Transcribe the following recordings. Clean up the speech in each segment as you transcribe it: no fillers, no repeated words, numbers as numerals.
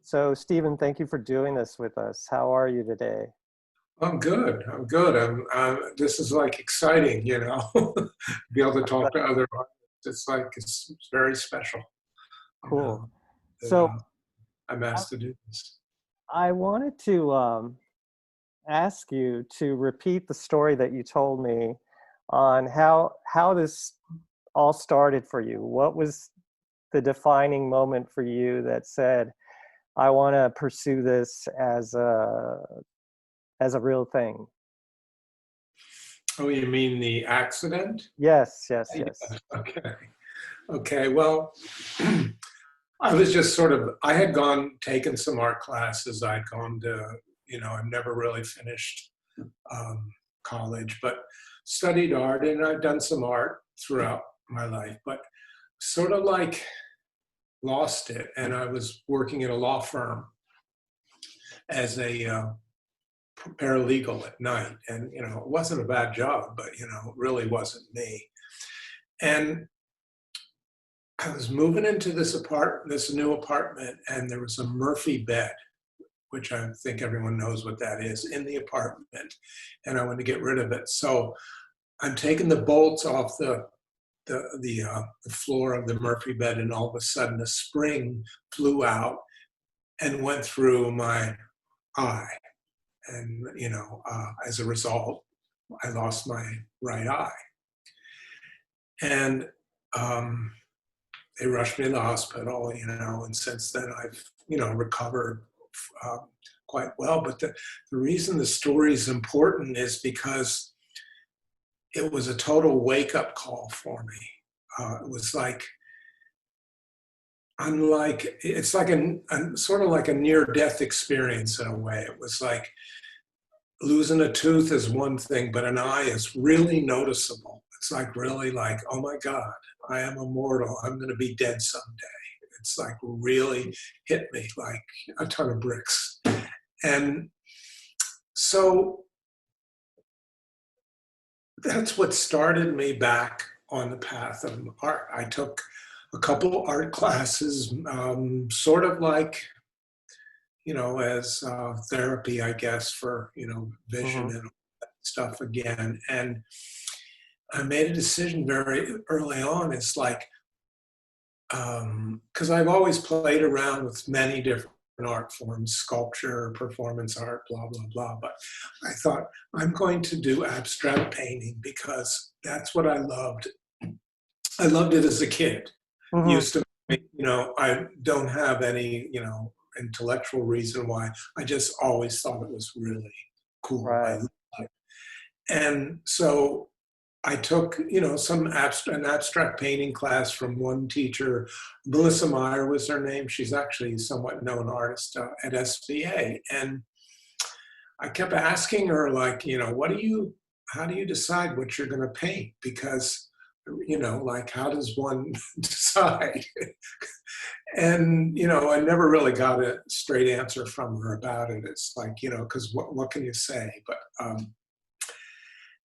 So, Stephen, thank you for doing this with us. How are you today? I'm good. I'm good. This is like exciting, be able to talk to other artists. It's like it's very special, you Cool. know, that So, I'm I, asked to do this. I wanted to ask you to repeat the story that you told me on how this all started for you. What was the defining moment for you that said, "I want to pursue this as a real thing"? Oh, you mean the accident? Yes, yes, Yeah. yes. Okay. Okay. Well, I was just I had taken some art classes. I'd gone to, I've never really finished um, college, but studied art and I've done some art throughout my life, but sort of like lost it. And I was working at a law firm as a paralegal at night. And, it wasn't a bad job, but, it really wasn't me. And I was moving into this new apartment, and there was a Murphy bed, which I think everyone knows what that is, in the apartment. And I wanted to get rid of it. So I'm taking the bolts off the floor of the Murphy bed, and all of a sudden a spring flew out and went through my eye. And, as a result, I lost my right eye. And they rushed me to the hospital, and since then I've, recovered um, quite well. But the reason the story is important is because it was a total wake up call for me. It was like, it's like a sort of like a near death experience in a way. It was like, losing a tooth is one thing, but an eye is really noticeable. It's like really like, oh my God, I am immortal. I'm going to be dead someday. It's like really hit me like a ton of bricks. And so that's what started me back on the path of art. I took a couple art classes, sort of like, as therapy, I guess, for, vision Hmm. and all that stuff again. And I made a decision very early on. It's like, because I've always played around with many different art forms, sculpture, performance art, blah, blah, blah. But I thought, I'm going to do abstract painting because that's what I loved. I loved it as a kid. Hmm. Used to, I don't have any, intellectual reason why. I just always thought it was really cool. I Right. loved it. And so I took, an abstract painting class from one teacher. Melissa Meyer was her name. She's actually a somewhat known artist at SVA. And I kept asking her, like, how do you decide what you're going to paint? Because, like, how does one decide? And, I never really got a straight answer from her about it. It's like, because what can you say? But,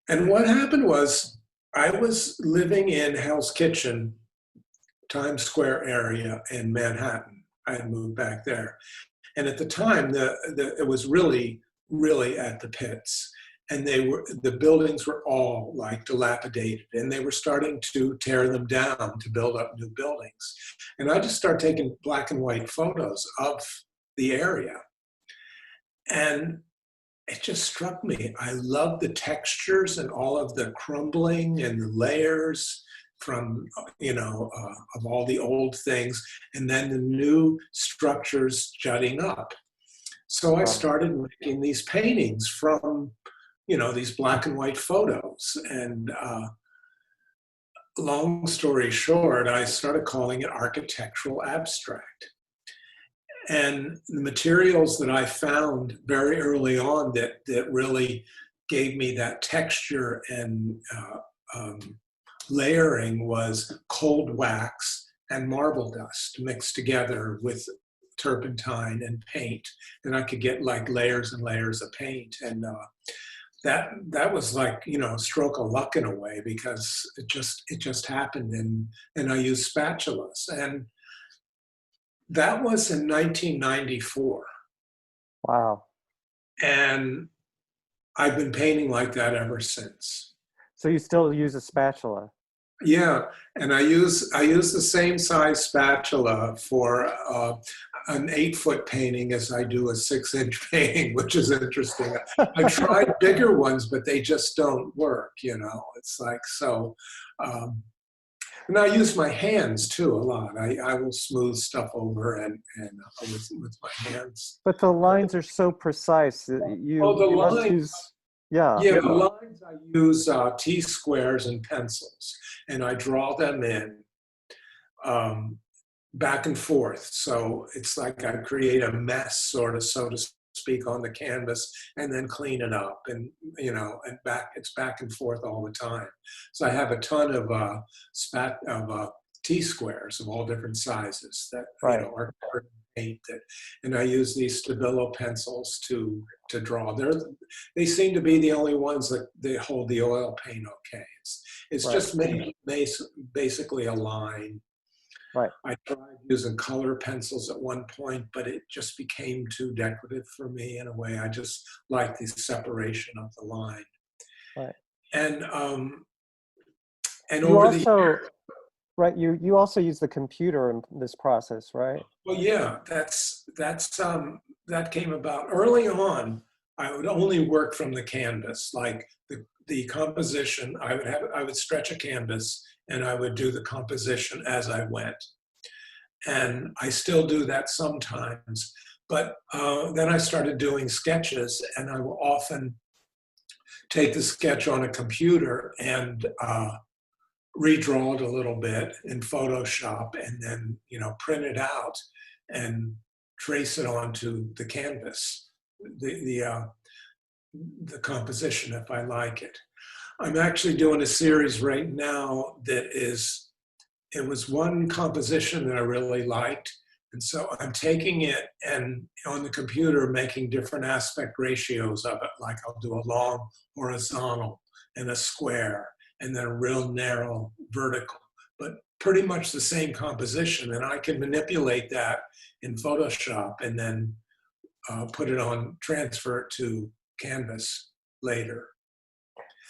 and what happened was I was living in Hell's Kitchen, Times Square area in Manhattan. I had moved back there. And at the time, it was really, really at the pits. And the buildings were all like dilapidated, and they were starting to tear them down to build up new buildings. And I just started taking black and white photos of the area. And it just struck me. I love the textures and all of the crumbling and the layers from, of all the old things, and then the new structures jutting up. So I Wow. started making these paintings from, these black and white photos. And long story short, I started calling it architectural abstract. And the materials that I found very early on that really gave me that texture and layering was cold wax and marble dust mixed together with turpentine and paint. And I could get like layers and layers of paint. And that was like, a stroke of luck in a way, because it just happened. And I used spatulas. And That was in 1994. Wow. And I've been painting like that ever since. So you still use a spatula? Yeah, and I use the same size spatula for an 8-foot painting as I do a 6-inch painting, which is interesting. I tried bigger ones, but they just don't work. It's like so. Um, and I use my hands too a lot. I will smooth stuff over and with my hands. But the lines are so precise. Oh, the You must line. use, yeah. Yeah, the lines I use T-squares and pencils, and I draw them in um, back and forth. So it's like I create a mess, sort of, so to speak, on the canvas, and then clean it up, and and back. It's back and forth all the time. So I have a ton of T-squares of all different sizes that Right. are covered in paint. And I use these Stabilo pencils to draw. They seem to be the only ones that they hold the oil paint okay. It's Right. just basically a line. Right. I tried using color pencils at one point, but it just became too decorative for me in a way. I just like the separation of the line. Right. And You over the also, right, you also use the computer in this process, right? well, yeah, that came about early on. I would only work from the canvas, like the composition. I would stretch a canvas and I would do the composition as I went. And I still do that sometimes. But then I started doing sketches, and I will often take the sketch on a computer and redraw it a little bit in Photoshop, and then print it out and trace it onto the canvas, the composition if I like it. I'm actually doing a series right now it was one composition that I really liked. And so I'm taking it and on the computer making different aspect ratios of it. Like I'll do a long horizontal and a square and then a real narrow vertical, but pretty much the same composition. And I can manipulate that in Photoshop and then transfer it to canvas later.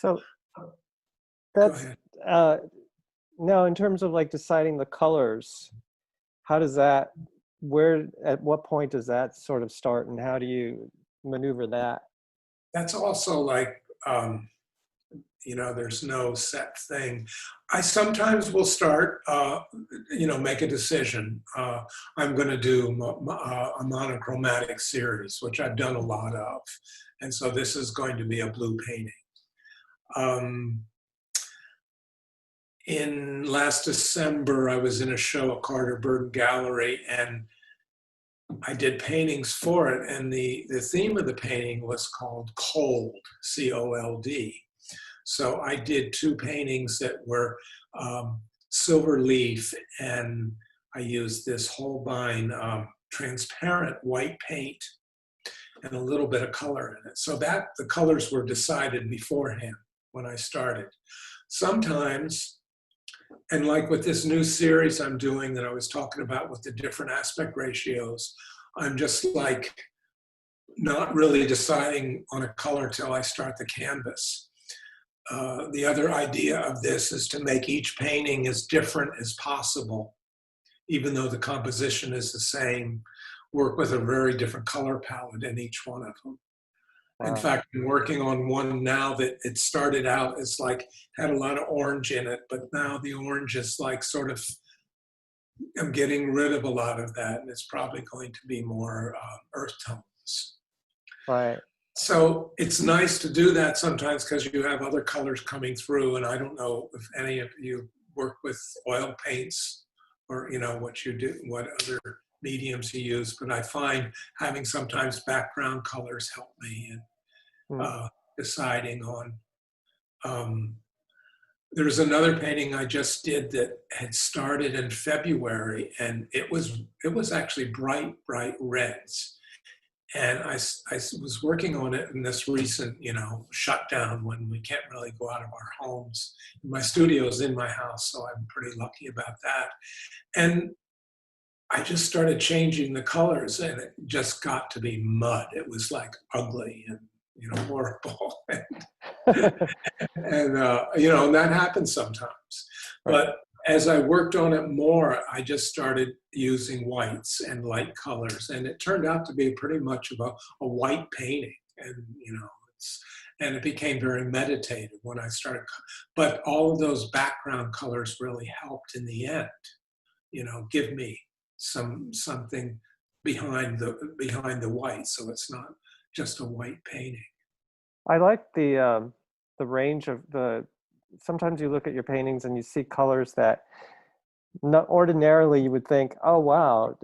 So Go that's, ahead. now in terms of like deciding the colors, how does at what point does that sort of start, and how do you maneuver that? That's also like, there's no set thing. I sometimes will start, make a decision. I'm going to do a monochromatic series, which I've done a lot of. And so this is going to be a blue painting. In last December, I was in a show at Carter Burton Gallery, and I did paintings for it. And the theme of the painting was called Cold, C-O-L-D. So I did 2 paintings that were silver leaf, and I used this Holbein transparent white paint and a little bit of color in it. So that the colors were decided beforehand when I started. Sometimes, and like with this new series I'm doing that I was talking about with the different aspect ratios, I'm just like not really deciding on a color till I start the canvas. The other idea of this is to make each painting as different as possible, even though the composition is the same, work with a very different color palette in each one of them. Wow. In fact, I'm working on one now that it started out as like, had a lot of orange in it, but now the orange is like sort of, I'm getting rid of a lot of that, and it's probably going to be more earth tones. Right. So it's nice to do that sometimes because you have other colors coming through, and I don't know if any of you work with oil paints or what you do, what other mediums you use, but I find having sometimes background colors help me in deciding on. There's another painting I just did that had started in February, and it was actually bright reds. And I was working on it in this recent, shutdown when we can't really go out of our homes. My studio is in my house, so I'm pretty lucky about that. And I just started changing the colors, and it just got to be mud. It was like ugly and horrible, and and that happens sometimes. Right. But as I worked on it more, I just started using whites and light colors, and it turned out to be pretty much of a white painting, and and it became very meditative when I started. But all of those background colors really helped in the end. Give me something behind the white, so it's not just a white painting. I like the range of the. Sometimes you look at your paintings and you see colors that not ordinarily you would think, oh wow,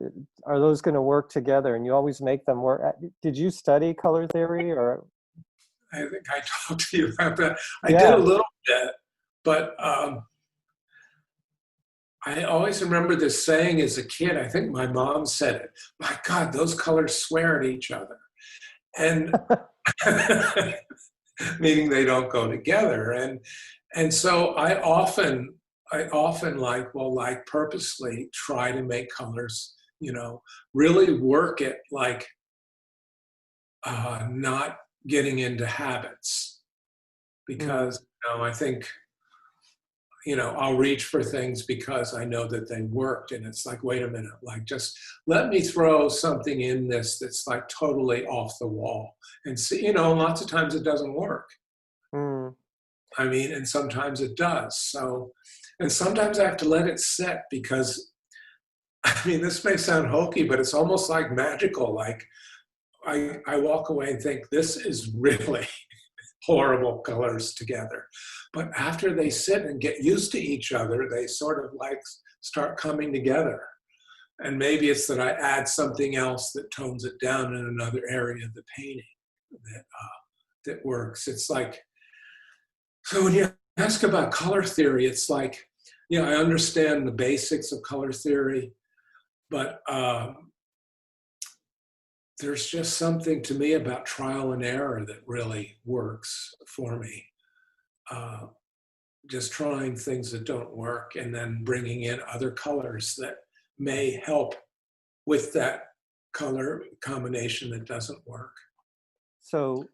are those going to work together? And you always make them work. Did you study color theory or? I think I talked to you about that. I did a Yeah. little bit, but I always remember this saying as a kid. I think my mom said it. My God, those colors swear at each other, and meaning they don't go together. And so I often like purposely try to make colors, really work it like not getting into habits, Mm. because I think I'll reach for things because I know that they worked, and it's like, wait a minute, like just let me throw something in this that's like totally off the wall and see. Lots of times it doesn't work. Mm. I mean, and sometimes it does. So, and sometimes I have to let it sit because, I mean, this may sound hokey, but it's almost like magical. Like I walk away and think, this is really horrible colors together. But after they sit and get used to each other, they sort of like start coming together. And maybe it's that I add something else that tones it down in another area of the painting that works. It's like, so when you ask about color theory, it's like, I understand the basics of color theory, but there's just something to me about trial and error that really works for me. Uh, just trying things that don't work and then bringing in other colors that may help with that color combination that doesn't work. So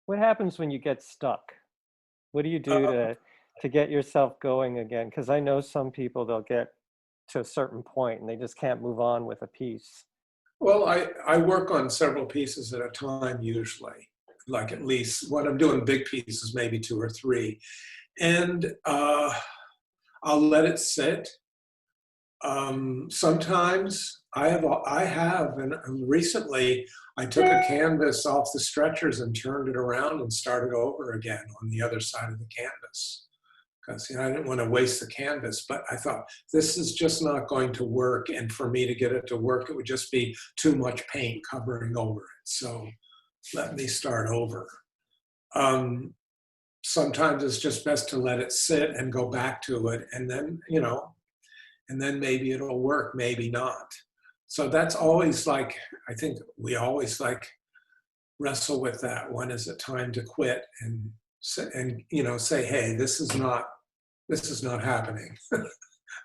what happens when you get stuck? What do you do Uh, to get yourself going again? Because I know some people, they'll get to a certain point and they just can't move on with a piece. well, I work on several pieces at a time usually, like at least when I'm doing big pieces, maybe two or three. And I'll let it sit. Sometimes and recently I took a canvas off the stretchers and turned it around and started over again on the other side of the canvas because I didn't want to waste the canvas, but I thought this is just not going to work, and for me to get it to work, it would just be too much paint covering over it. So let me start over. Um, Sometimes it's just best to let it sit and go back to it, and then maybe it'll work, maybe not. So that's always like, I think we always like wrestle with that. When is it time to quit and say, hey, this is not happening.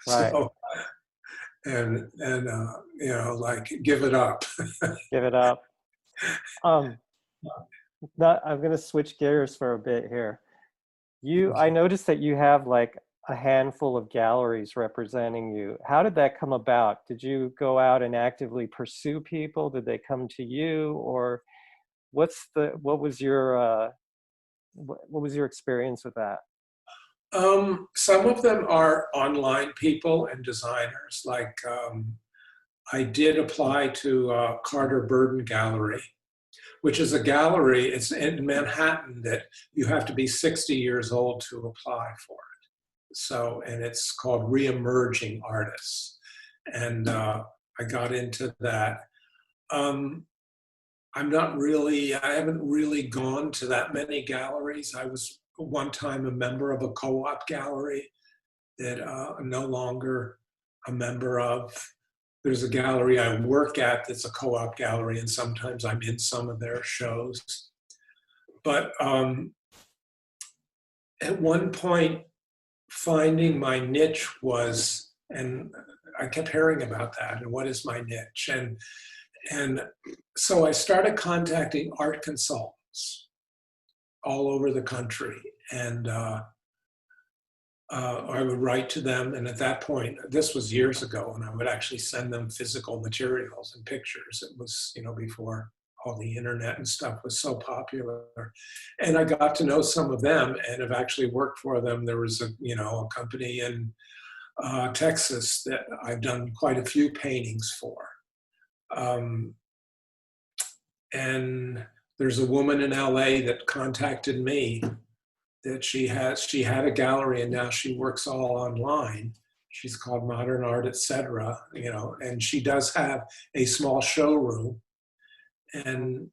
Right. So like give it up. Give it up. Um, I'm going to switch gears for a bit here. I noticed that you have like a handful of galleries representing you. How did that come about? Did you go out and actively pursue people? Did they come to you, or what was your experience with that? Some of them are online people and designers. Like I did apply to Carter Burden Gallery, which is a gallery. It's in Manhattan that you have to be 60 years old to apply for it. So, and it's called Reemerging Artists. And I got into that. I haven't really gone to that many galleries. I was one time a member of a co-op gallery that I'm no longer a member of. There's a gallery I work at that's a co-op gallery, and sometimes I'm in some of their shows. But at one point, finding my niche was, and I kept hearing about that, and what is my niche? And so I started contacting art consultants all over the country, and I would write to them. And at that point, this was years ago, and I would actually send them physical materials and pictures. It was, before all the internet and stuff was so popular. And I got to know some of them and have actually worked for them. There was a company in Texas that I've done quite a few paintings for. And there's a woman in LA that contacted me that she had a gallery, and now she works all online. She's called Modern Art, Etc. And she does have a small showroom, and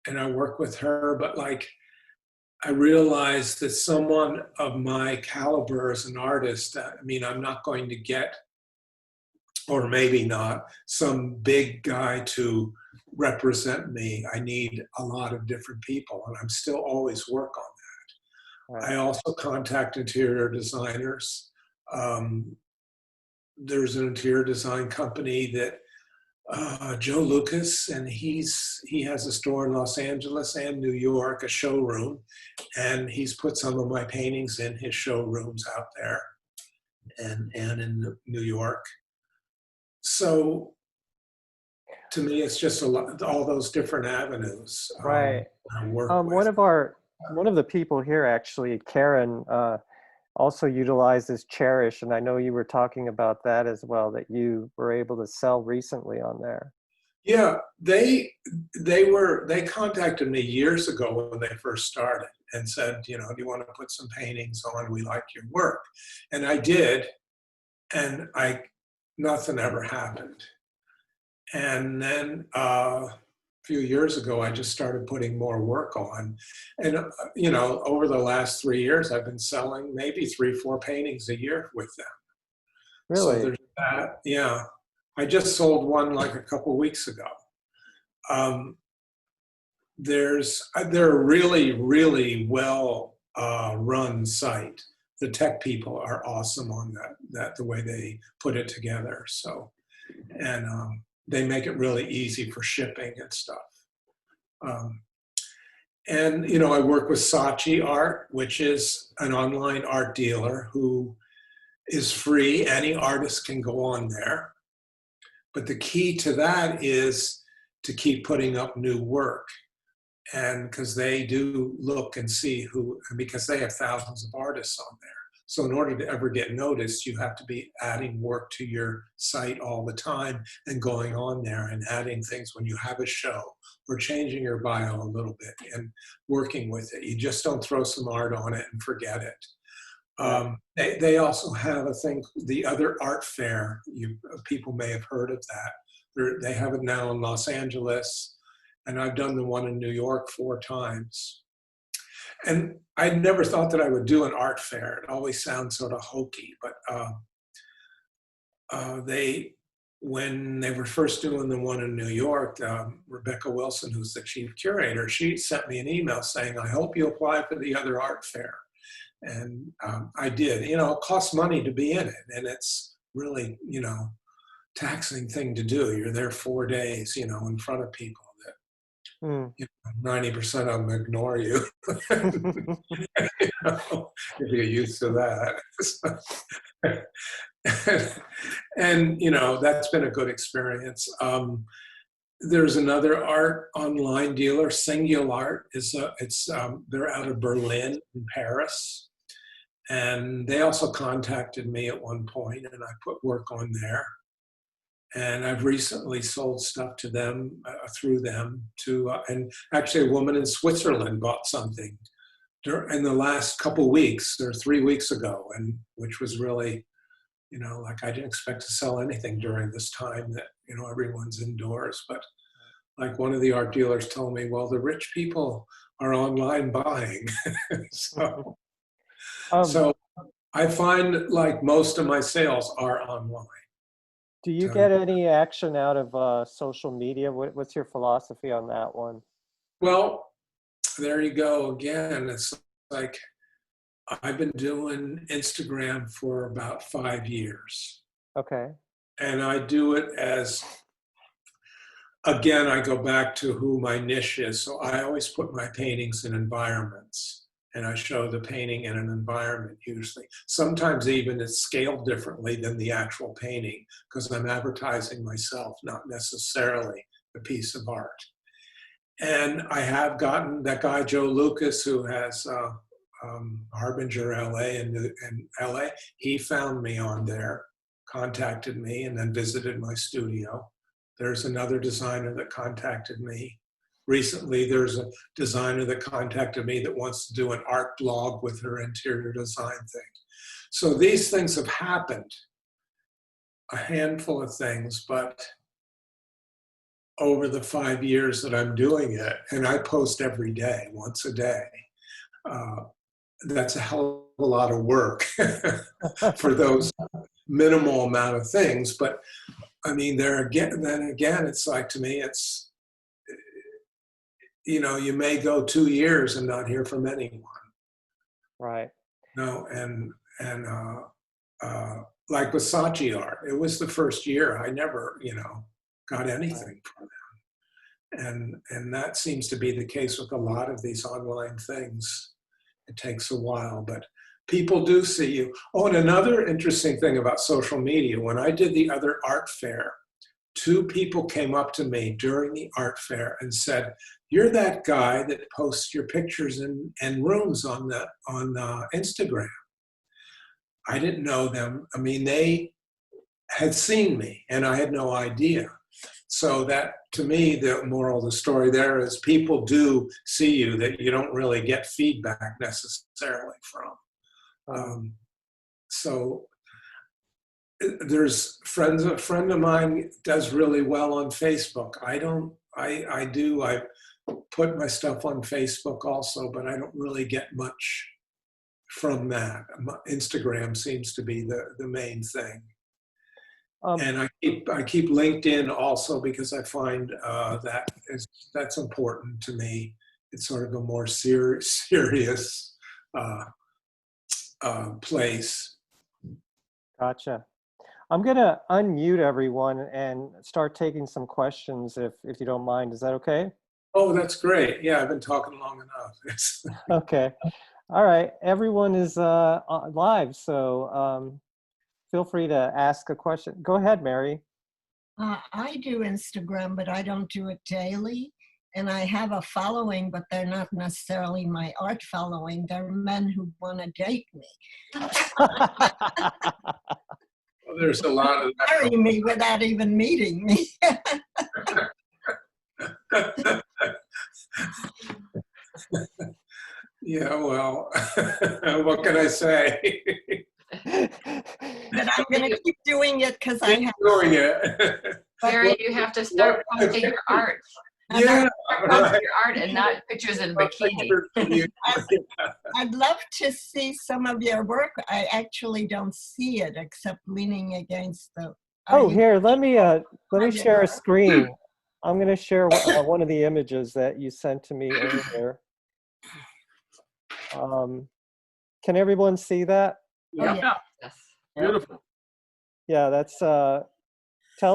I work with her. But like, I realized that someone of my caliber as an artist, I'm not going to get, or maybe not, some big guy to represent me. I need a lot of different people, and I'm still always work on that. Right. I also contact interior designers. There's an interior design company that Joe Lucas, and he has a store in Los Angeles and New York, a showroom, and he's put some of my paintings in his showrooms out there and in New York. So to me, it's just all those different avenues. Right. I work with. One of the people here, actually, Karen, also utilizes Cherish, and I know you were talking about that as well, that you were able to sell recently on there. Yeah, they contacted me years ago when they first started and said, do you want to put some paintings on? We like your work. And I did, and nothing ever happened. And then a few years ago, I just started putting more work on. And, over the last 3 years, I've been selling maybe 3-4 paintings a year with them. Really? So there's that. Yeah. I just sold one like a couple weeks ago. They're a really, really well run site. The tech people are awesome on that the way they put it together. So, and they make it really easy for shipping and stuff. And I work with Saatchi Art, which is an online art dealer who is free. Any artist can go on there. But the key to that is to keep putting up new work. And because they do look and see because they have thousands of artists on there. So in order to ever get noticed, you have to be adding work to your site all the time and going on there and adding things when you have a show or changing your bio a little bit and working with it. You just don't throw some art on it and forget it. They also have a thing, the Other Art Fair. People may have heard of that. They have it now in Los Angeles, and I've done the one in New York 4 times. And I never thought that I would do an art fair. It always sounds sort of hokey, but when they were first doing the one in New York, Rebecca Wilson, who's the chief curator, she sent me an email saying, I hope you apply for the Other Art Fair. And I did. It costs money to be in it, and it's really, taxing thing to do. You're there 4 days, in front of people that 90% of them ignore you. If you're used to that. And that's been a good experience. There's another art online dealer, Singular. They're out of Berlin and Paris. And they also contacted me at one point, and I put work on there. And I've recently sold stuff to them, through them, and actually a woman in Switzerland bought something in the last couple weeks, or 3 weeks ago, and which was really, like, I didn't expect to sell anything during this time that, everyone's indoors. But like, one of the art dealers told me, well, the rich people are online buying. So I find like most of my sales are online. Do you get any action out of social media? What's your philosophy on that one? Well, there you go again. It's like, I've been doing Instagram for about 5 years. Okay. And I do it as, again, I go back to who my niche is. So I always put my paintings in environments, and I show the painting in an environment usually. Sometimes even it's scaled differently than the actual painting because I'm advertising myself, not necessarily the piece of art. And I have gotten that guy, Joe Lucas, who has Harbinger LA in LA, he found me on there, contacted me, and then visited my studio. There's another designer that contacted me. Recently, there's a designer that contacted me that wants to do an art blog with her interior design thing. So these things have happened, a handful of things, but over the 5 years that I'm doing it, and I post every day, once a day, uh, that's a hell of a lot of work for those minimal amount of things. But I mean, then again, it's like, to me, it's, you may go 2 years and not hear from anyone. Right. No, and like with Saatchi art, it was the first year I never, got anything from them. And that seems to be the case with a lot of these online things. It takes a while, but people do see you. Oh, and another interesting thing about social media, when I did the other art fair, 2 people came up to me during the art fair and said, "You're that guy that posts your pictures and rooms on Instagram." I didn't know them. I mean, they had seen me and I had no idea. So that, to me, the moral of the story there is people do see you that you don't really get feedback necessarily from. So there's a friend of mine does really well on Facebook. I put my stuff on Facebook also, but I don't really get much from that. Instagram seems to be the main thing. And I keep LinkedIn also because I find that's important to me. It's sort of a more serious place. Gotcha. I'm going to unmute everyone and start taking some questions if you don't mind. Is that okay? Oh, that's great. Yeah, I've been talking long enough. Okay. All right. Everyone is live, so feel free to ask a question. Go ahead, Mary. I do Instagram, but I don't do it daily. And I have a following, but they're not necessarily my art following. They're men who want to date me. Well, there's a lot of that. Marry me without even meeting me. Yeah, well, what can I say? But I'm going to keep doing it because I have. Doing it. Mary, you have to start posting your art. Yeah, Post your art and not pictures in bikini. I'd love to see some of your work. I actually don't see it except leaning against the. Oh, here, let me share a screen. I'm going to share one of the images that you sent to me earlier. Can everyone see that? Yeah. Yes. Beautiful. Yeah, that's, tell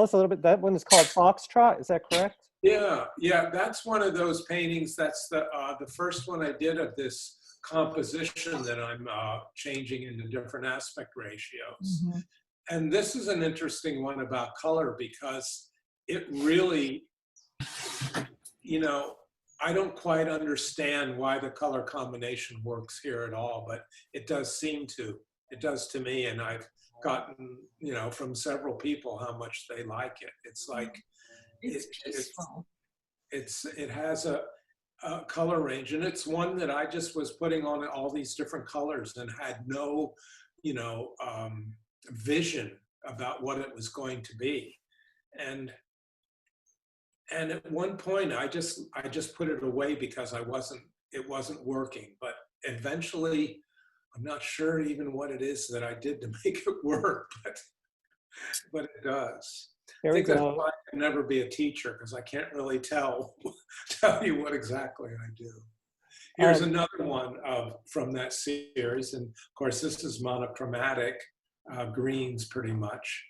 us a little bit, that one is called Foxtrot, is that correct? Yeah, that's one of those paintings. That's the first one I did of this composition that I'm changing into different aspect ratios. Mm-hmm. And this is an interesting one about color because it really, I don't quite understand why the color combination works here at all, but it does seem to. It does to me, and I've gotten, from several people how much they like it. It's like, It's peaceful. It has a color range, and it's one that I just was putting on all these different colors and had no, vision about what it was going to be, and at one point I just put it away because it wasn't working. But eventually, I'm not sure even what it is that I did to make it work, but it does. Here I we think that's go. why I can never be a teacher because I can't really tell you what exactly I do. Here's another one from that series, and of course this is Monochromatic Greens, pretty much.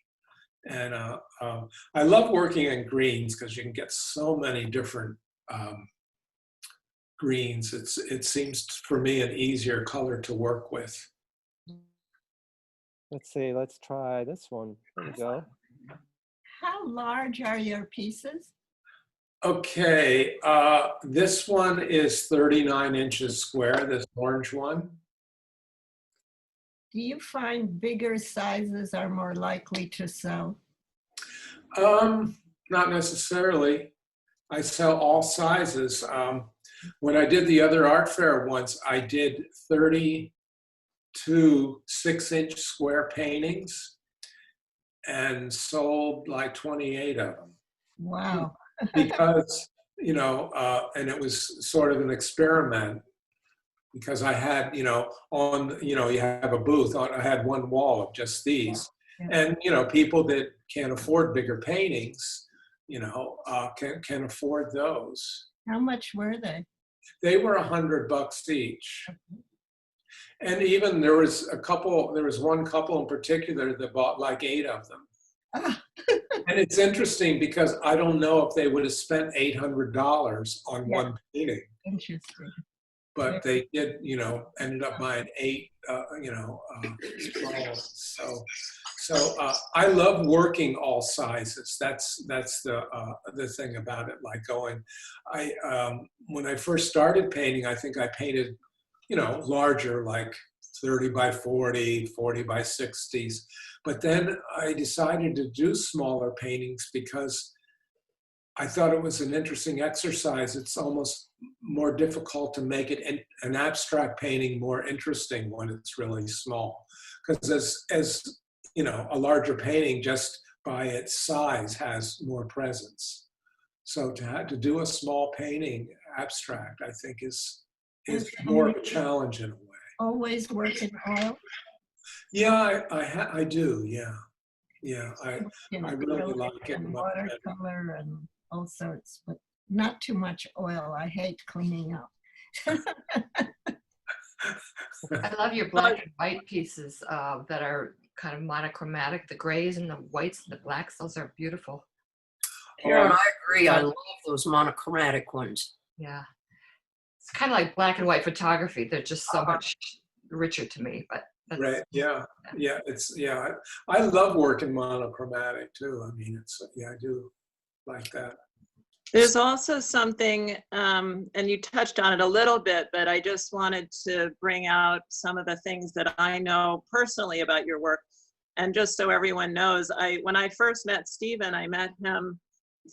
And I love working in greens because you can get so many different greens. It seems for me an easier color to work with. Let's see, let's try this one. There we go. How large are your pieces? Okay, this one is 39 inches square, this orange one. Do you find bigger sizes are more likely to sell? Not necessarily. I sell all sizes. When I did the other art fair once, I did 32 6-inch square paintings and sold like 28 of them. Wow. Because, you know, and it was sort of an experiment because I had, you know, on, you know, you have a booth, I had one wall of just these. Yeah. And, you know, people that can't afford bigger paintings, you know, can afford those. How much were they? They were $100 each. And even there was one couple in particular that bought like 8 of them. And it's interesting because I don't know if they would have spent $800 on one painting. Interesting. But they did, you know, ended up buying 8, you know, small. So I love working all sizes. That's the thing about it. Like when I first started painting, I think I painted, you know, larger, like 30 by 40, 40 by 60s. But then I decided to do smaller paintings because I thought it was an interesting exercise. It's almost more difficult to make it an abstract painting more interesting when it's really small. Because as you know, a larger painting just by its size has more presence. So to do a small painting abstract, I think is more of a challenge in a way. Always work in oil? Yeah, I do. Yeah, I really like it. And watercolor and all sorts, but not too much oil. I hate cleaning up. I love your black and white pieces that are kind of monochromatic. The grays and the whites and the blacks, those are beautiful. Yeah, I agree. I love those monochromatic ones. Yeah. It's kind of like black and white photography. They're just so much richer to me, but that's, right. Yeah. I love working monochromatic too. I mean, I do like that. There's also something, and you touched on it a little bit, but I just wanted to bring out some of the things that I know personally about your work. And just so everyone knows, when I first met Stephen, I met him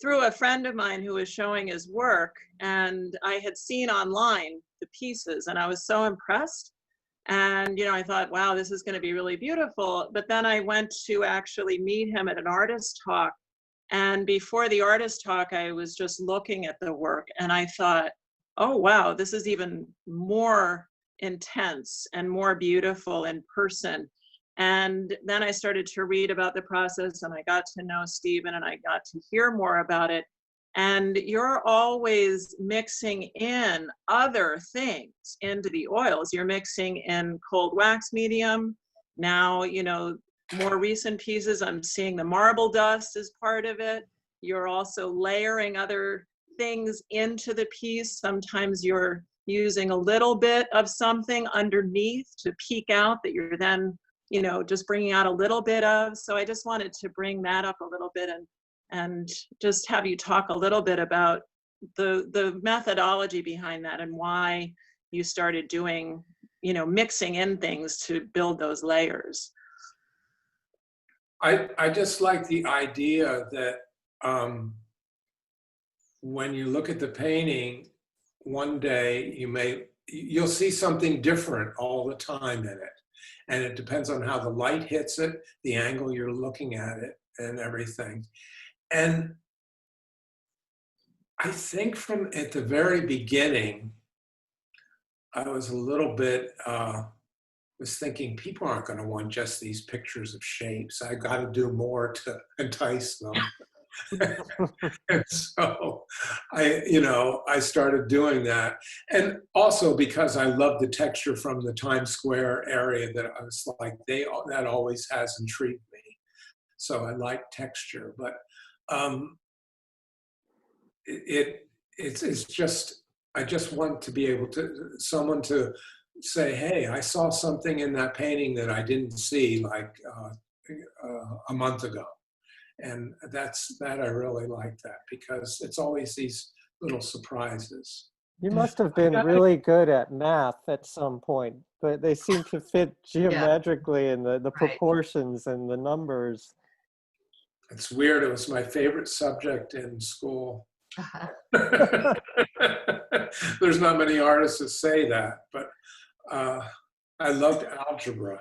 through a friend of mine who was showing his work, and I had seen online the pieces, and I was so impressed. And, you know, I thought, wow, this is going to be really beautiful. But then I went to actually meet him at an artist talk. And before the artist talk, I was just looking at the work and I thought, oh, wow, this is even more intense and more beautiful in person. And then I started to read about the process and I got to know Stephen and I got to hear more about it. And you're always mixing in other things into the oils. You're mixing in cold wax medium. Now, you know, more recent pieces, I'm seeing the marble dust as part of it. You're also layering other things into the piece. Sometimes you're using a little bit of something underneath to peek out that you're then, you know, just bringing out a little bit of. So I just wanted to bring that up a little bit and just have you talk a little bit about the methodology behind that and why you started doing, you know, mixing in things to build those layers. I just like the idea that when you look at the painting, one day you'll see something different all the time in it. And it depends on how the light hits it, the angle you're looking at it, and everything. And I think from at the very beginning, I was a little bit, was thinking people aren't going to want just these pictures of shapes. I got to do more to entice them. And so I started doing that. And also because I love the texture from the Times Square area that I was like, that always has intrigued me. so I like texture. But it's just, I just want to be able to, someone to say, hey, I saw something in that painting that I didn't see like a month ago. And that I really like that, because it's always these little surprises. You must have been really good at math at some point, but they seem to fit geometrically in the proportions and the numbers. It's weird. It was my favorite subject in school. There's not many artists that say that, but I loved algebra.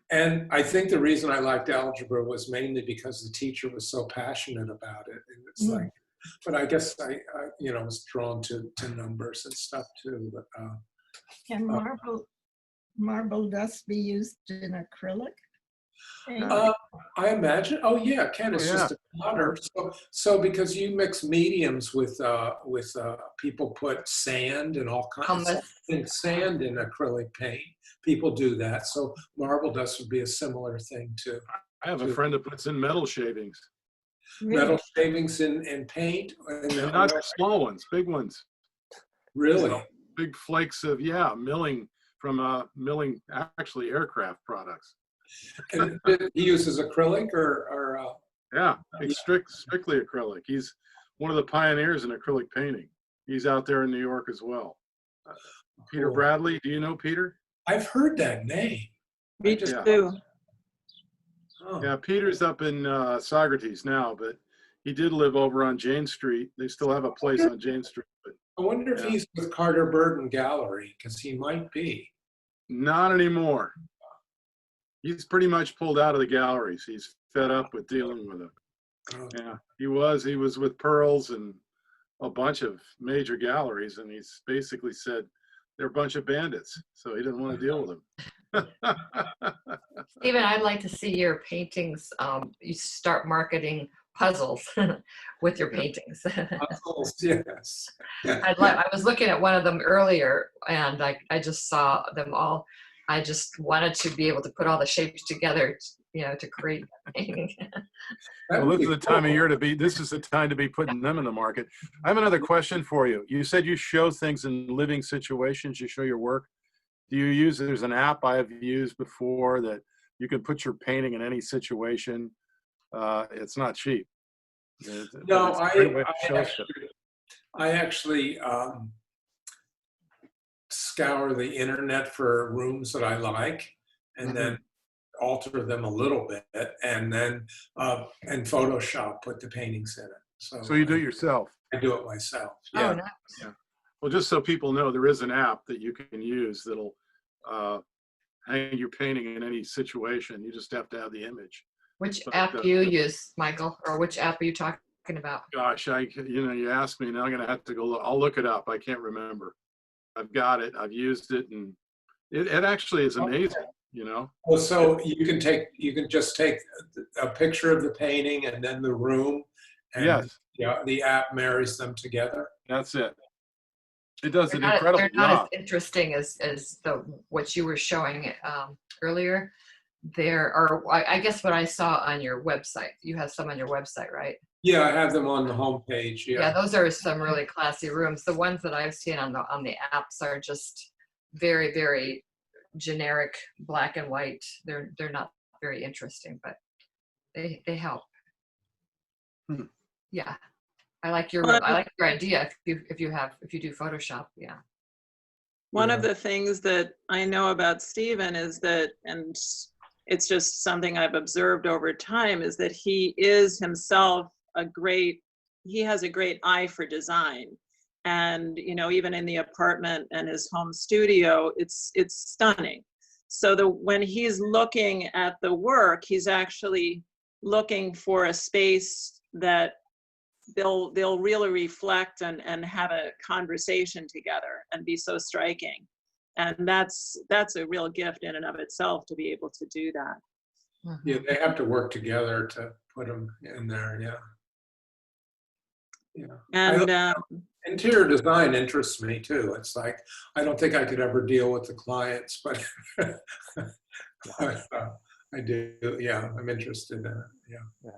And I think the reason I liked algebra was mainly because the teacher was so passionate about it. And it's like, but I guess I was drawn to numbers and stuff too. But Can marble dust be used in acrylic? I imagine. Oh yeah, Ken, it's just a powder. So because you mix mediums with people put sand and all kinds of things, sand in acrylic paint. People do that. So marble dust would be a similar thing too. I have a friend that puts in metal shavings. Metal shavings in paint, and not small ones, big ones. Really? So big flakes of milling from milling actually aircraft products. And he uses acrylic or strictly acrylic. He's one of the pioneers in acrylic painting. He's out there in New York as well. Peter Bradley, do you know Peter? I've heard that name. Me too. Oh. Yeah, Peter's up in Socrates now, but he did live over on Jane Street. They still have a place on Jane Street. But, I wonder if he's with Carter Burton Gallery, because he might be. Not anymore. He's pretty much pulled out of the galleries. He's fed up with dealing with them. Oh. Yeah, he was with Pearls and a bunch of major galleries, and he's basically said they're a bunch of bandits, so he didn't want to deal with them. Stephen, I'd like to see your paintings. You start marketing puzzles with your paintings. Puzzles, yes. I was looking at one of them earlier, and I just saw them all. I just wanted to be able to put all the shapes together, to create a painting. Well, this is the time of year this is the time to be putting them in the market. I have another question for you. You said you show things in living situations, you show your work. Do you use, there's an app I have used before that you can put your painting in any situation. It's not cheap. No, I actually scour the internet for rooms that I like, and then alter them a little bit, and then and Photoshop put the paintings in it. So you do it yourself? I do it myself. Yeah. Oh, nice. Yeah. Well, just so people know, there is an app that you can use that'll hang your painting in any situation. You just have to have the image. Which app do you use, Michael, or which app are you talking about? Gosh, you asked me, now I'm gonna have to go look. I'll look it up. I can't remember. I've got it. I've used it, and it actually is amazing. Well, so you can just take a picture of the painting and then the room, and the app marries them together. That's it. It does an incredible job. They're not as interesting as what you were showing earlier. I guess what I saw on your website. You have some on your website, right? Yeah, I have them on the homepage. Yeah, those are some really classy rooms. The ones that I've seen on the apps are just very, very generic, black and white. They're not very interesting, but they help. Yeah, I like your idea. If you do Photoshop, yeah. One of the things that I know about Stephen is that, and it's just something I've observed over time, is that he is himself he has a great eye for design. And, even in the apartment and his home studio, it's stunning. So when he's looking at the work, he's actually looking for a space that they'll really reflect and have a conversation together and be so striking. And that's a real gift in and of itself to be able to do that. Yeah, they have to work together to put them in there. Yeah. And interior design interests me too. It's like, I don't think I could ever deal with the clients, but I I do. Yeah, I'm interested in it. Yeah.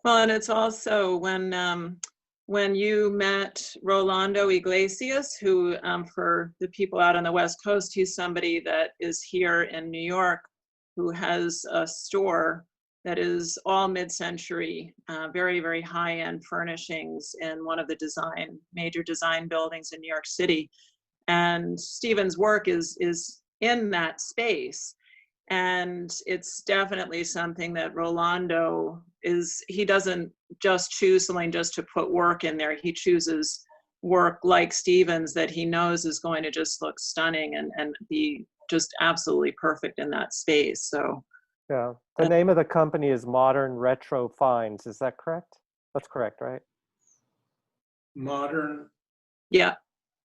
Well, and it's also when you met Rolando Iglesias, who for the people out on the West Coast, he's somebody that is here in New York, who has a store that is all mid-century, very, very high-end furnishings in one of the major design buildings in New York City. And Stephen's work is in that space. And it's definitely something that Rolando he doesn't just choose something just to put work in there. He chooses work like Stephen's that he knows is going to just look stunning and be just absolutely perfect in that space. So Yeah. The name of the company is Modern Retro Finds. Is that correct? That's correct, right? Modern. yeah.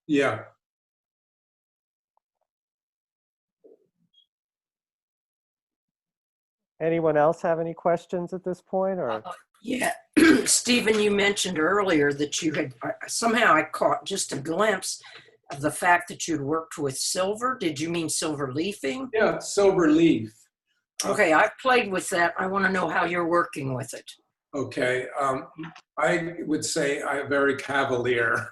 Yeah. Anyone else have any questions at this point, or? Yeah, Stephen, you mentioned earlier that you had, somehow I caught just a glimpse of the fact that you'd worked with silver. Did you mean silver leafing? Yeah, silver leaf. Okay, I've played with that. I want to know how you're working with it. Okay, I would say I'm very cavalier.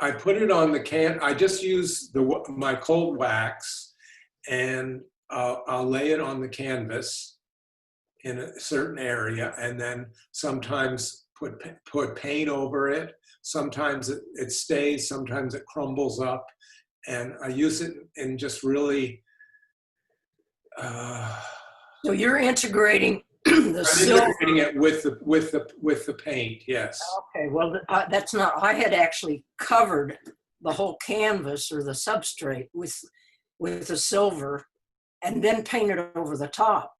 I put it on the can. I just use my cold wax, and I'll lay it on the canvas in a certain area, and then sometimes put paint over it. Sometimes it stays. Sometimes it crumbles up, and I use it in just really. So you're integrating the silver. Integrating it with the paint. Yes. Okay, well, that's not. I had actually covered the whole canvas or the substrate with the silver, and then painted over the top.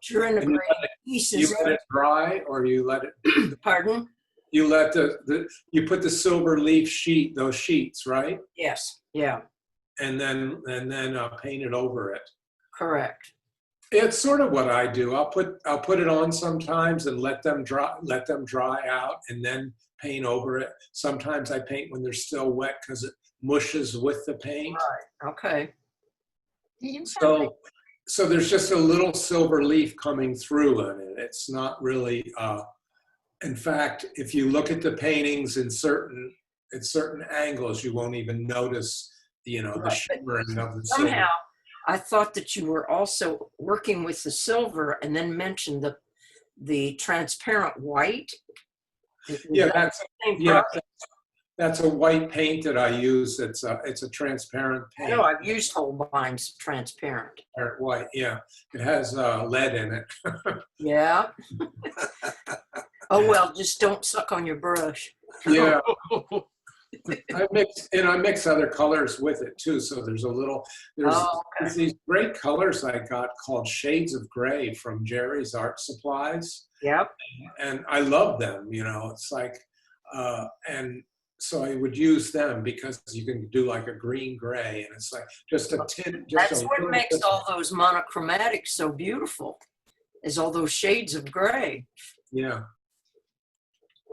You're integrating pieces. You let it dry, or you let it. Pardon? You let you put the silver leaf sheet, those sheets, right? Yes. Yeah. And then paint it over it. Correct. It's sort of what I do. I'll put it on sometimes and let them dry out, and then paint over it. Sometimes I paint when they're still wet because it mushes with the paint. Right. Okay. So there's just a little silver leaf coming through in it. It's not really. In fact, if you look at the paintings at certain angles, you won't even notice the shimmering of the silver. Somehow, I thought that you were also working with the silver, and then mentioned the transparent white. Yeah, that's a white paint that I use. It's a transparent paint. I know I've used Holbein's transparent. White, yeah. It has lead in it. Yeah. Oh well, just don't suck on your brush. Yeah. I mix other colors with it too. So there's these great colors I got called Shades of Gray from Jerry's Art Supplies. Yep. And I love them. It's like, and so I would use them because you can do like a green gray, and it's like just a tint. That's what makes all those monochromatics so beautiful, is all those shades of gray. Yeah.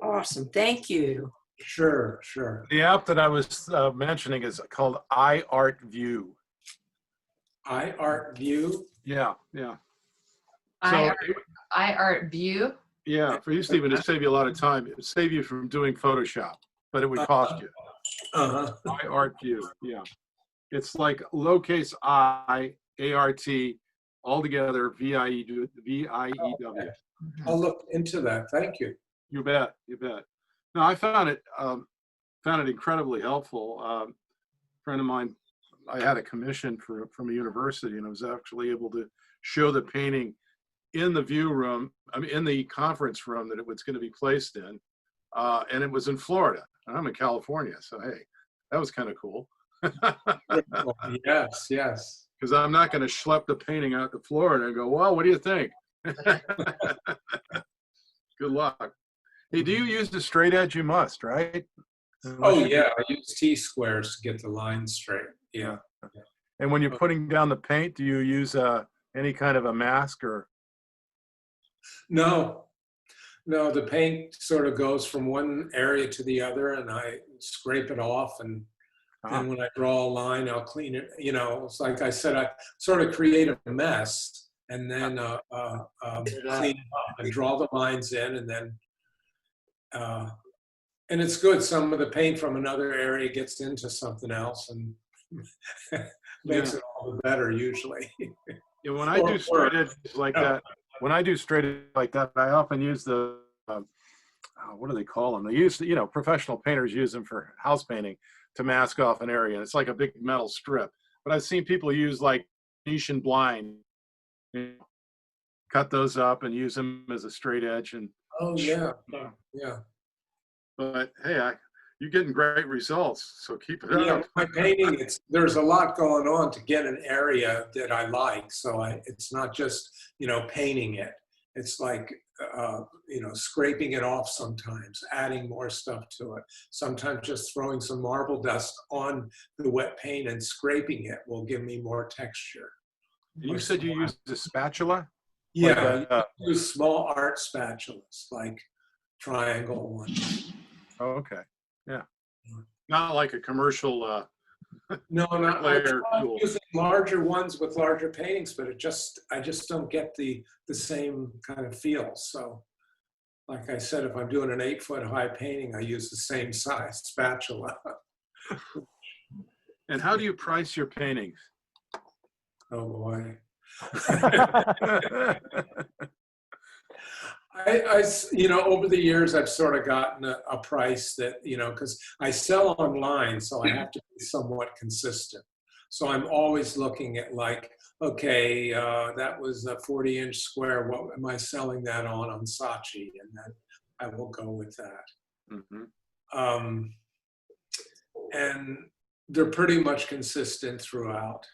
Awesome. Thank you. Sure. The app that I was mentioning is called iArtView. iArtView? Yeah. iArtView? Yeah, for you, Stephen, it'd save you a lot of time. It would save you from doing Photoshop, but it would cost you. iArtView, yeah. It's like lowercase I, A-R-T, altogether, V-I-E-W. I'll look into that. Thank you. You bet. No, I found it incredibly helpful. A friend of mine, I had a commission from a university, and I was actually able to show the painting in the view room, in the conference room that it was going to be placed in, and it was in Florida, and I'm in California, so hey, that was kind of cool. Yes. Because I'm not going to schlep the painting out to Florida and go, well, what do you think? Good luck. Hey, do you use the straight edge? You must, right? Yeah, I use T-squares to get the lines straight. Yeah. And when you're putting down the paint, do you use any kind of a mask or? No, the paint sort of goes from one area to the other, and I scrape it off and And when I draw a line, I'll clean it. You know, it's like I said, I sort of create a mess and then clean it up and draw the lines in, and then and it's good. Some of the paint from another area gets into something else and makes it all the better usually. Yeah, when I do straight edges like that, I often use the what do they call them? They use, you know, professional painters use them for house painting to mask off an area. It's like a big metal strip. But I've seen people use like Venetian blind, you know, cut those up and use them as a straight edge. And Oh yeah, yeah. but hey, you're getting great results, so keep it Yeah, up. my painting, there's a lot going on to get an area that I like. So it's not just, you know, painting it. It's like, you know, scraping it off sometimes, adding more stuff to it. Sometimes just throwing some marble dust on the wet paint and scraping it will give me more texture. And you said you used a spatula? Yeah, Like I use small art spatulas, like triangle ones. Oh, okay. Yeah. Not like a commercial No, not layer tool. using larger ones with larger paintings, but I just don't get the same kind of feel. So, like I said, if I'm doing an 8-foot high painting, I use the same size spatula. And how do you price your paintings? Oh boy. You know, over the years, I've sort of gotten a price that, you know, because I sell online, so I have to be somewhat consistent. So I'm always looking at like, okay, that was a 40-inch square. What am I selling that on Saatchi? And then I will go with that. Mm-hmm. And they're pretty much consistent throughout.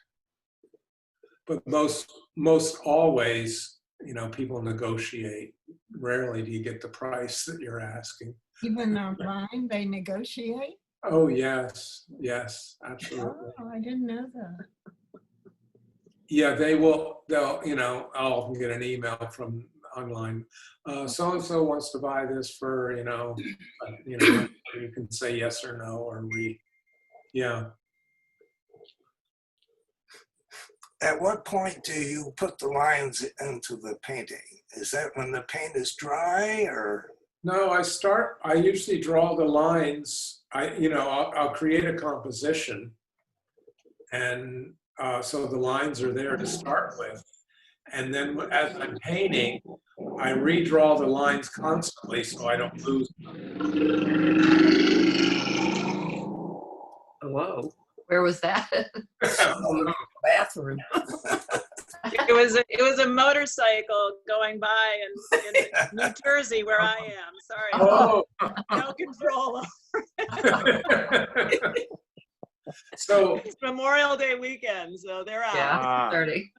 But most always, you know, people negotiate. Rarely do you get the price that you're asking. Even online, they negotiate? Oh, yes, absolutely. Oh, I didn't know that. Yeah, they'll, you know, I'll get an email from online. So-and-so wants to buy this for, you know, you can say yes or no or yeah. At what point do you put the lines into the painting? Is that when the paint is dry, or? No, I usually draw the lines. I'll create a composition, and so the lines are there to start with. And then as I'm painting, I redraw the lines constantly so I don't lose them. Whoa. Where was that? Bathroom. It was a motorcycle going by in New Jersey, where I am. Sorry. Oh. No control. So It's Memorial Day weekend, so they're out. Yeah, 30.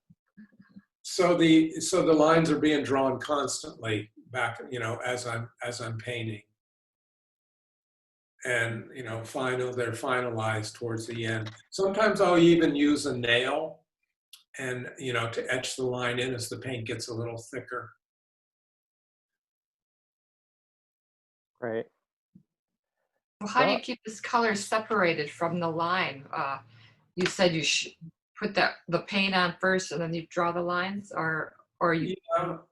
So the lines are being drawn constantly back, you know, as I'm painting. And, you know, they're finalized towards the end. Sometimes I'll even use a nail and, you know, to etch the line in as the paint gets a little thicker. Great. Well, how do you keep this color separated from the line? You said you put the paint on first and then you draw the lines, or you?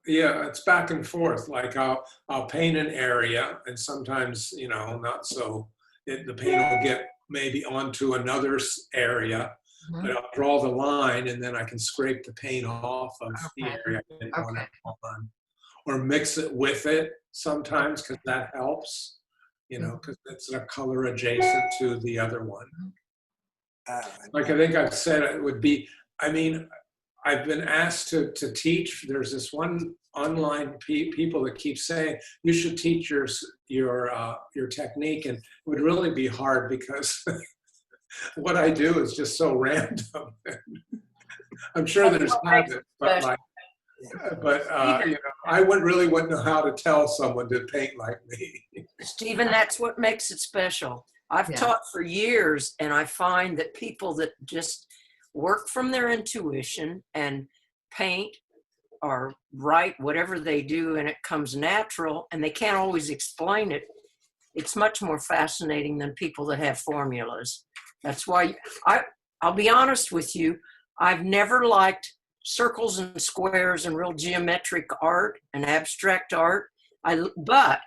Yeah, it's back and forth. Like I'll paint an area, and sometimes, you know, not so. The paint will get maybe onto another area, but I'll draw the line, and then I can scrape the paint off of the area I didn't want it on, or mix it with it sometimes, because that helps. You know, because it's a color adjacent to the other one. Like I think I've said, it would be, I mean, I've been asked to teach. There's this one online people that keep saying, you should teach your technique, and it would really be hard because what I do is just so random. I'm sure there's habits, but like, you know, I wouldn't know how to tell someone to paint like me. Stephen, that's what makes it special. I've taught for years, and I find that people that just work from their intuition and paint or write, whatever they do, and it comes natural, and they can't always explain it, it's much more fascinating than people that have formulas. That's why I'll be honest with you. I've never liked circles and squares and real geometric art and abstract art. But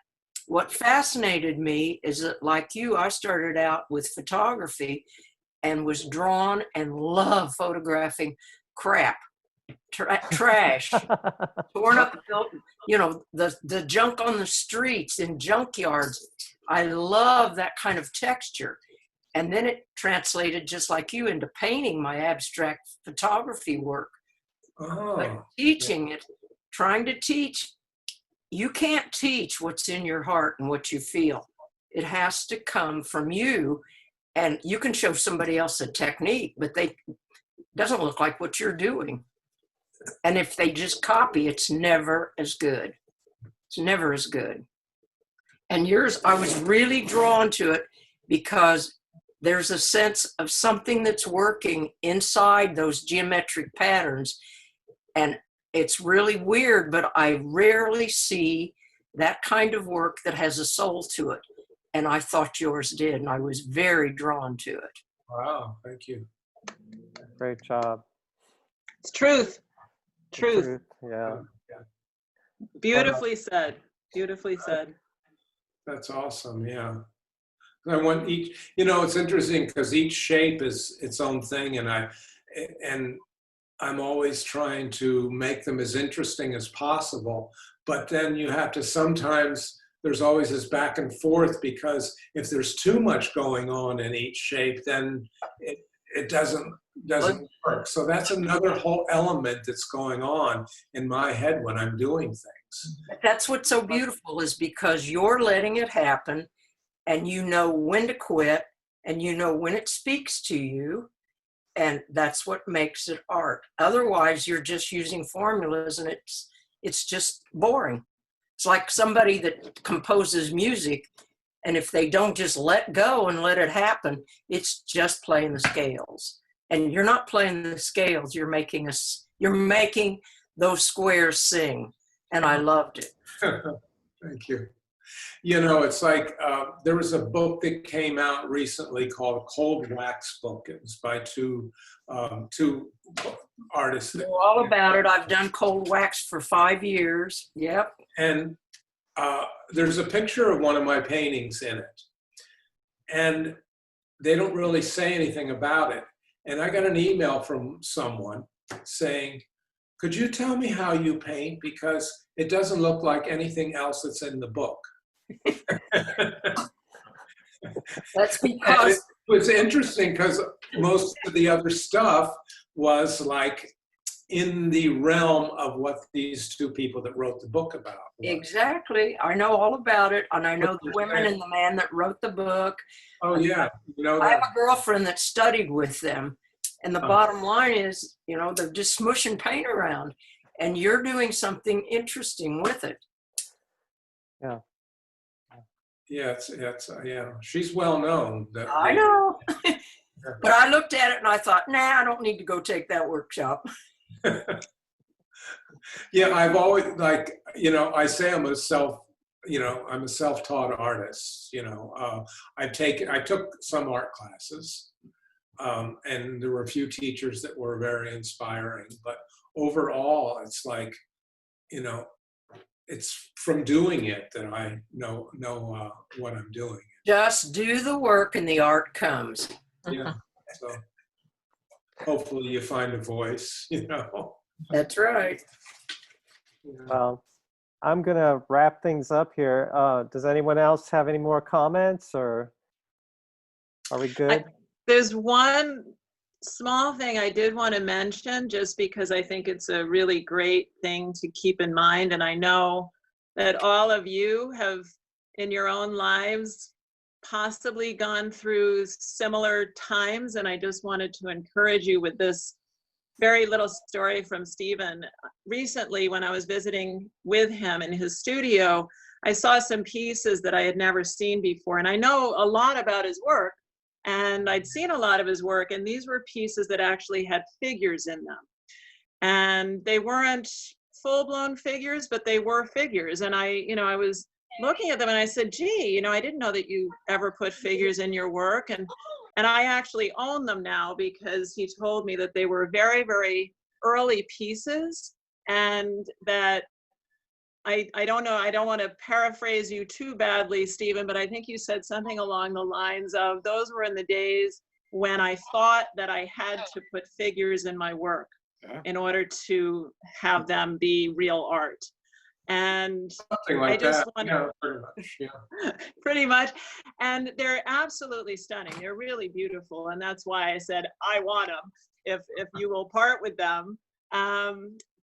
what fascinated me is that, like you, I started out with photography and was drawn and loved photographing crap, trash, torn up, the junk on the streets in junkyards. I love that kind of texture. And then it translated, just like you, into painting my abstract photography work. But teaching it, trying to teach, you can't teach what's in your heart and what you feel. It has to come from you. And you can show somebody else a technique, but it doesn't look like what you're doing. And if they just copy, it's never as good. It's never as good. And yours, I was really drawn to it because there's a sense of something that's working inside those geometric patterns. And it's really weird, but I rarely see that kind of work that has a soul to it. And I thought yours did, and I was very drawn to it. Wow, thank you. Great job. It's truth. Truth. Yeah. Beautifully said. Beautifully said. That's awesome. Yeah. I want each, it's interesting because each shape is its own thing, and I'm always trying to make them as interesting as possible. But then you have to there's always this back and forth, because if there's too much going on in each shape, then it doesn't work. So that's another whole element that's going on in my head when I'm doing things. That's what's so beautiful, is because you're letting it happen, and you know when to quit, and you know when it speaks to you, and that's what makes it art. Otherwise, you're just using formulas, and it's just boring. It's like somebody that composes music, and if they don't just let go and let it happen, it's just playing the scales. And you're not playing the scales, you're making those squares sing. And I loved it. Thank you. It's like there was a book that came out recently called Cold Wax Book. It was by two artists. I know all about it. I've done cold wax for 5 years. Yep. And there's a picture of one of my paintings in it. And they don't really say anything about it. And I got an email from someone saying, could you tell me how you paint? Because it doesn't look like anything else that's in the book. That's because it was interesting, because most of the other stuff was like in the realm of what these two people that wrote the book about. Exactly. I know all about it. And I know the women and the man that wrote the book. Oh, yeah. I have a girlfriend that studied with them. And the bottom line is, they're just smushing paint around. And you're doing something interesting with it. Yeah. Yeah, she's well known. I know. But I looked at it and I thought, nah, I don't need to go take that workshop. Yeah, I've always, I say I'm a self-taught artist. I took some art classes, and there were a few teachers that were very inspiring. But overall, it's like, it's from doing it that I know what I'm doing. Just do the work and the art comes. Yeah. So hopefully you find a voice, That's right. Well, I'm going to wrap things up here. Does anyone else have any more comments, or are we good? There's one small thing I did want to mention, just because I think it's a really great thing to keep in mind. And I know that all of you have, in your own lives, possibly gone through similar times. And I just wanted to encourage you with this very little story from Stephen. Recently, when I was visiting with him in his studio, I saw some pieces that I had never seen before. And I know a lot about his work, and I'd seen a lot of his work, and these were pieces that actually had figures in them. And they weren't full-blown figures, but they were figures. And I was looking at them and I said, gee, I didn't know that you ever put figures in your work. And And I actually own them now because he told me that they were very, very early pieces, and that I don't know, I don't want to paraphrase you too badly, Stephen, but I think you said something along the lines of, those were in the days when I thought that I had to put figures in my work in order to have them be real art. And Something like I just that. want Yeah, pretty much. Yeah. pretty much. And they're absolutely stunning. They're really beautiful. And that's why I said, I want them if you will part with them.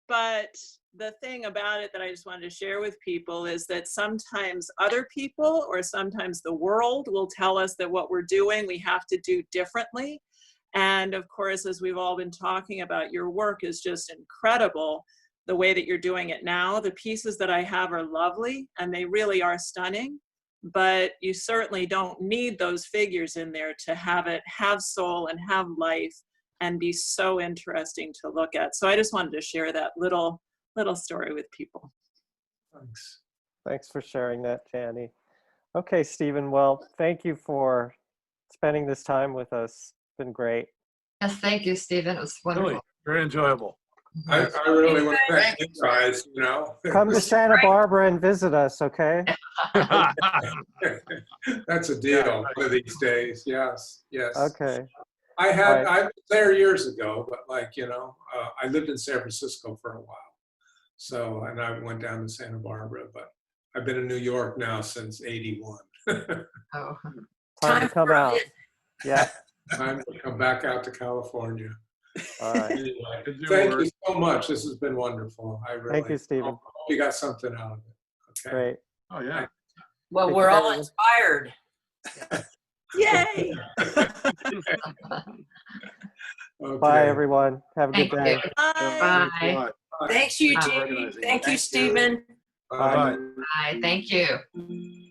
But the thing about it that I just wanted to share with people is that sometimes other people or sometimes the world will tell us that what we're doing, we have to do differently. And of course, as we've all been talking about, your work is just incredible. The way that you're doing it now, the pieces that I have are lovely and they really are stunning, but you certainly don't need those figures in there to have it have soul and have life and be so interesting to look at. So I just wanted to share that little story with people. Thanks. Thanks for sharing that, Jannie. Okay, Stephen, well, thank you for spending this time with us. It's been great. Yes, thank you, Stephen. It was wonderful. Really, very enjoyable. I really want to thank you guys, you know. Come to Santa Barbara and visit us, okay? That's a deal one of these days. Yes, yes. Okay. I Right. was there years ago, but like, you know, I lived in San Francisco for a while. So, and I went down to Santa Barbara, but I've been in New York now since '81. Oh. Time to come out. Yeah. Time to come back out to California. All right. Anyway, Good thank work. you so much. This has been wonderful. I really Thank you, Stephen. hope you got something out of it. Okay. Great. Oh, yeah. Well, Take we're all care. inspired. Yay! Okay. Bye, everyone. Have a good Thank day. you. Bye. Thanks a lot. Thanks, Eugene. organizing. Thank you, Thank you. Stephen. Bye. Bye. Thank you.